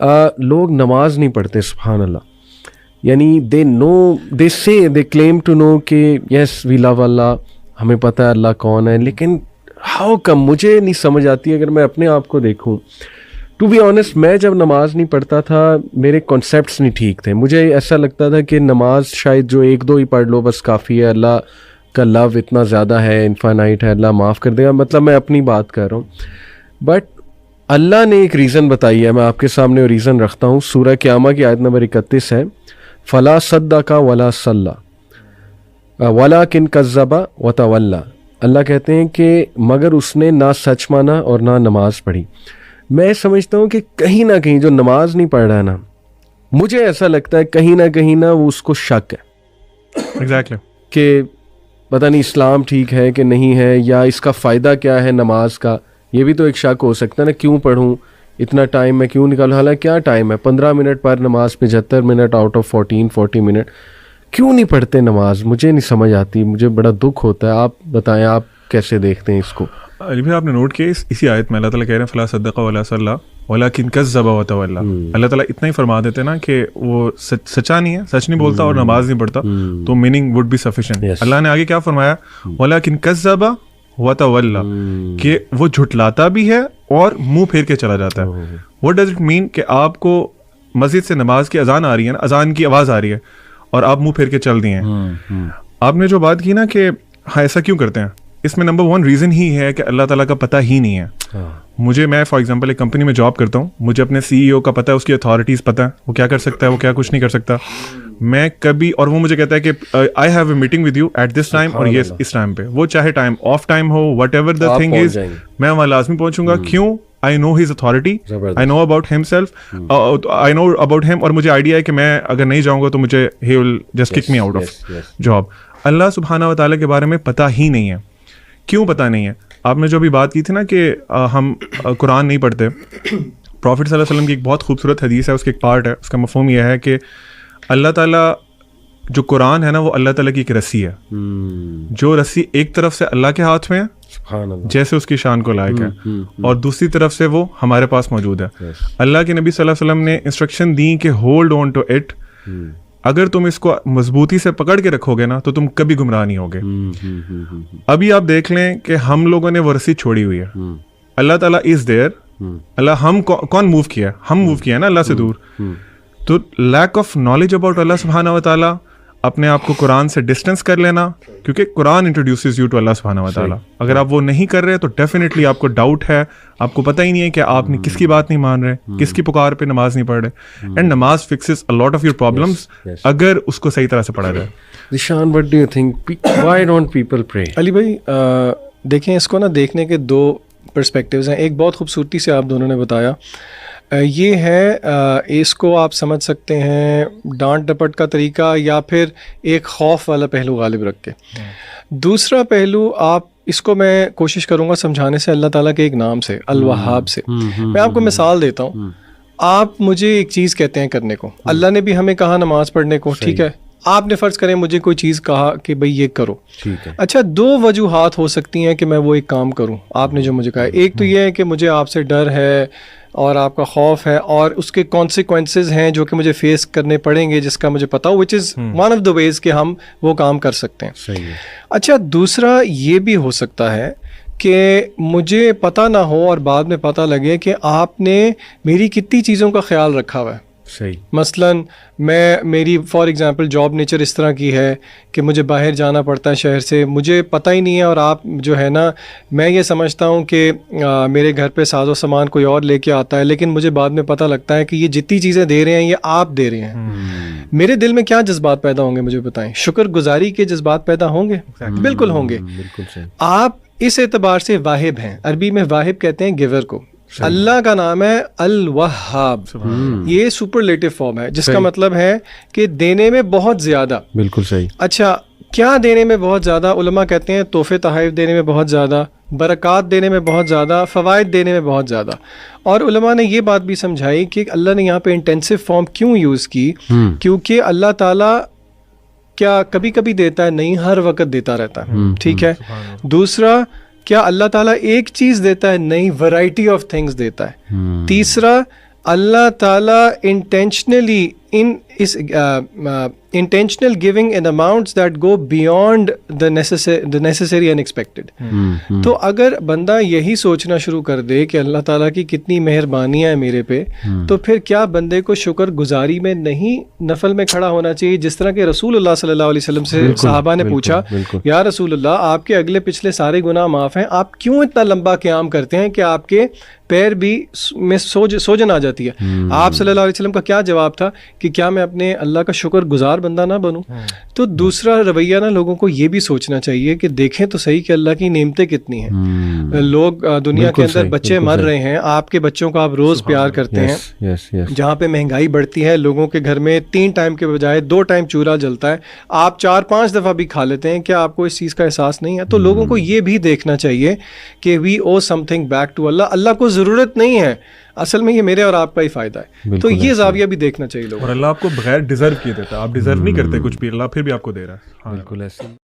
لوگ نماز نہیں پڑھتے, سبحان اللہ. یعنی دے کلیم ٹو نو کہ یس وی لو اللہ, ہمیں پتہ ہے اللہ کون ہے, لیکن ہاؤ کم, مجھے نہیں سمجھ آتی. اگر میں اپنے آپ کو دیکھوں, ٹو بی آنیسٹ, میں جب نماز نہیں پڑھتا تھا میرے کانسیپٹس نہیں ٹھیک تھے. مجھے ایسا لگتا تھا کہ نماز شاید جو 1-2 ہی پڑھ لو بس کافی ہے, اللہ کا لو اتنا زیادہ ہے, انفائنائٹ ہے, اللہ معاف کر دے گا. مطلب میں اپنی بات کر رہا ہوں, بٹ اللہ نے ایک ریزن بتائی ہے, میں آپ کے سامنے وہ ریزن رکھتا ہوں. سورہ قیامہ کی آیت نمبر 31 ہے, فلا صدق ولا صلی ولکن کذب وتولی. اللہ کہتے ہیں کہ مگر اس نے نہ سچ مانا اور نہ نماز پڑھی. میں سمجھتا ہوں کہ کہیں نہ کہیں جو نماز نہیں پڑھ رہا ہے نا, مجھے ایسا لگتا ہے کہیں نہ وہ اس کو شک ہے ایگزیکٹلی کہ پتہ نہیں اسلام ٹھیک ہے کہ نہیں ہے, یا اس کا فائدہ کیا ہے نماز کا. یہ بھی تو ایک شک ہو سکتا ہے نا, کیوں پڑھوں, اتنا ٹائم میں کیوں نکالوں, حالانکہ کیا ٹائم ہے, 15 منٹ پر نماز, 75 منٹ آؤٹ آف 40 منٹ, کیوں نہیں پڑھتے نماز. مجھے نہیں سمجھ آتی, مجھے بڑا دکھ ہوتا ہے. آپ بتائیں آپ کیسے دیکھتے ہیں اس کو. علی بھائی آپ نے نوٹ کیا اسی آیت میں اللہ تعالیٰ کہہ رہے ہیں فلا صدق ولا صلی ولکن کذب وتولی. اللہ تعالیٰ اتنا ہی فرما دیتے نا کہ وہ سچا نہیں ہے, سچ نہیں بولتا اور نماز نہیں پڑھتا, تو میننگ وڈ بی سفیشینٹ. اللہ نے آگے کیا فرمایا, ولکن کذب وتولی, کہ وہ جھٹلاتا بھی ہے اور منہ پھیر کے چلا جاتا ہے. واٹ ڈز اٹ مین, کہ آپ کو مسجد سے نماز کی اذان آ رہی ہے نا, اذان کی آواز آ رہی ہے اور آپ منہ پھیر کے چل دیے ہیں. آپ نے جو بات کی نا کہ ہاں ایسا کیوں کرتے ہیں, اس میں نمبر 1 ریزن ہی ہے کہ اللہ تعالیٰ کا پتہ ہی نہیں ہے. میں فار ایگزامپل ایک کمپنی میں جاب کرتا ہوں, مجھے اپنے CEO کا پتہ ہے, اس کی اتھارٹیز پتہ ہے, وہ کیا کر سکتا ہے, وہ کیا کچھ نہیں کر سکتا. میں کبھی, اور وہ مجھے کہتا ہے کہ I have a meeting with you at this time, اور یہ اس ٹائم پہ, وہ چاہے ٹائم آف ٹائم ہو, whatever the thing is, میں وہاں لازمی پہنچوں گا. کیوں؟ I know his authority, I know about himself, I know about him, اور مجھے آئیڈیا ہے کہ میں اگر نہیں جاؤں گا تو مجھے he will just kick me out of job. اللہ سبحانہ و تعالیٰ کے بارے میں پتہ ہی نہیں ہے. کیوں پتہ نہیں ہے؟ آپ نے جو ابھی بات کی تھی نا کہ ہم قرآن نہیں پڑھتے, پروفٹ صلی اللہ علیہ وسلم کی ایک بہت خوبصورت حدیث ہے, اس کے ایک پارٹ ہے, اس کا مفہوم یہ ہے کہ اللہ تعالیٰ جو قرآن ہے نا, وہ اللہ تعالیٰ کی ایک رسی ہے, جو رسی ایک طرف سے اللہ کے ہاتھ میں ہے جیسے اس کی شان کو لائق ہے, اور دوسری طرف سے وہ ہمارے پاس موجود ہے. اللہ کے نبی صلی اللہ علیہ وسلم نے انسٹرکشن دی کہ ہولڈ آن ٹو اٹ, اگر تم اس کو مضبوطی سے پکڑ کے رکھو گے نا تو تم کبھی گمراہ نہیں ہوگے. ابھی آپ دیکھ لیں کہ ہم لوگوں نے وہ رسی چھوڑی ہوئی ہے. اللہ تعالیٰ از دیئر, اللہ ہم کون موو کیا ہے, ہم موو کیا ہے نا اللہ سے دور. تو لیک آف نالج اباؤٹ اللہ سبحانہ و تعالیٰ, اپنے آپ کو قرآن سے ڈسٹینس کر لینا, کیونکہ قرآن انٹروڈیوسز یو ٹو اللہ سبحانہ و تعالیٰ. اگر آپ وہ نہیں کر رہے تو ڈیفینیٹلی آپ کو ڈاؤٹ ہے, آپ کو پتہ ہی نہیں ہے کہ آپ نے کس کی بات نہیں مان رہے, کس کی پکار پہ نماز نہیں پڑھ رہے. اینڈ نماز fixes a lot of your problems اگر اس کو صحیح طرح سے پڑھا جائے. Zeeshan, what do you think, why don't people pray? علی بھائی دیکھیں, اس کو نا دیکھنے کے 2 پرسپیکٹیوز ہیں. ایک بہت خوبصورتی سے آپ دونوں نے بتایا, یہ ہے اس کو آپ سمجھ سکتے ہیں ڈانٹ ڈپٹ کا طریقہ, یا پھر ایک خوف والا پہلو غالب رکھ کے. دوسرا پہلو آپ اس کو میں کوشش کروں گا سمجھانے سے اللہ تعالیٰ کے ایک نام سے, الوہاب سے. میں آپ کو مثال دیتا ہوں. آپ مجھے ایک چیز کہتے ہیں کرنے کو, اللہ نے بھی ہمیں کہا نماز پڑھنے کو, ٹھیک ہے, آپ نے فرض کریں مجھے کوئی چیز کہا کہ بھئی یہ کرو, اچھا 2 وجوہات ہو سکتی ہیں کہ میں وہ ایک کام کروں. آپ نے جو مجھے کہا, ایک تو یہ ہے کہ مجھے آپ سے ڈر ہے اور آپ کا خوف ہے, اور اس کے کانسیکوینسز ہیں جو کہ مجھے فیس کرنے پڑیں گے, جس کا مجھے پتا ہو, وچ از ون آف دا ویز کہ ہم وہ کام کر سکتے ہیں. اچھا دوسرا یہ بھی ہو سکتا ہے کہ مجھے پتہ نہ ہو اور بعد میں پتہ لگے کہ آپ نے میری کتنی چیزوں کا خیال رکھا ہوا ہے. مثلاً میری فار ایگزامپل جاب نیچر اس طرح کی ہے کہ مجھے باہر جانا پڑتا ہے شہر سے, مجھے پتہ ہی نہیں ہے, اور آپ جو ہے نا, میں یہ سمجھتا ہوں کہ میرے گھر پہ ساز و سامان کوئی اور لے کے آتا ہے, لیکن مجھے بعد میں پتہ لگتا ہے کہ یہ جتنی چیزیں دے رہے ہیں یہ آپ دے رہے ہیں. میرے دل میں کیا جذبات پیدا ہوں گے مجھے بتائیں؟ شکر گزاری کے جذبات پیدا ہوں گے, بالکل ہوں گے. آپ اس اعتبار سے واہب ہیں, عربی میں واہب کہتے ہیں گیور کو. اللہ کا نام ہے الوہاب, یہ سپرلیٹو فارم ہے جس کا مطلب ہے کہ دینے میں بہت زیادہ. بالکل صحیح. اچھا کیا دینے میں بہت زیادہ؟ علماء کہتے ہیں تحفے تحائف دینے میں بہت زیادہ, برکات دینے میں بہت زیادہ, فوائد دینے میں بہت زیادہ. اور علماء نے یہ بات بھی سمجھائی کہ اللہ نے یہاں پہ انٹینسو فارم کیوں یوز کی, کیونکہ اللہ تعالیٰ کیا کبھی کبھی دیتا ہے, نہیں ہر وقت دیتا رہتا ہے, ٹھیک ہے. دوسرا, کیا اللہ تعالیٰ ایک چیز دیتا ہے؟ نہیں, ورائٹی آف تھنگس دیتا ہے. تیسرا, اللہ تعالیٰ intentionally intentional giving in amounts that go beyond the necessary and expected. تو اگر بندہ یہی سوچنا شروع کر دے کہ اللہ تعالیٰ کی کتنی مہربانیاں ہیں میرے پہ، تو پھر کیا بندے کو شکر گزاری میں نہیں نفل میں کھڑا ہونا چاہیے؟ جس طرح کہ رسول اللہ صلی اللہ علیہ وسلم سے صحابہ نے پوچھا، یا رسول اللہ آپ کے اگلے پچھلے سارے گناہ معاف ہیں، آپ کیوں اتنا لمبا قیام کرتے ہیں کہ آپ کے پیر بھی میں سوجن آ جاتی ہے؟ آپ صلی اللہ علیہ وسلم کا کیا جواب تھا کہ کیا میں اپنے اللہ کا شکر گزار بندہ نہ بنوں؟ تو دوسرا رویہ نا لوگوں کو یہ بھی سوچنا چاہیے کہ دیکھیں تو صحیح کہ اللہ کی نعمتیں کتنی ہیں. لوگ دنیا کے اندر بچے مر رہے ہیں، آپ کے بچوں کو آپ روز پیار کرتے ہیں. جہاں پہ مہنگائی بڑھتی ہے، لوگوں کے گھر میں 3 ٹائم کے بجائے 2 ٹائم چولہا جلتا ہے، آپ 4-5 دفعہ بھی کھا لیتے ہیں. کیا آپ کو اس چیز کا احساس نہیں ہے؟ تو لوگوں کو یہ بھی دیکھنا چاہیے کہ وی او سم تھنگ بیک ٹو اللہ. اللہ کو ضرورت نہیں ہے، اصل میں یہ میرے اور آپ کا ہی فائدہ ہے. تو یہ زاویہ بھی دیکھنا چاہیے لوگوں. اور اللہ آپ کو بغیر ڈیزرو کیے دیتا ہے، آپ ڈیزرو نہیں کرتے کچھ بھی، اللہ پھر بھی آپ کو دے رہا ہے. بالکل ایسے.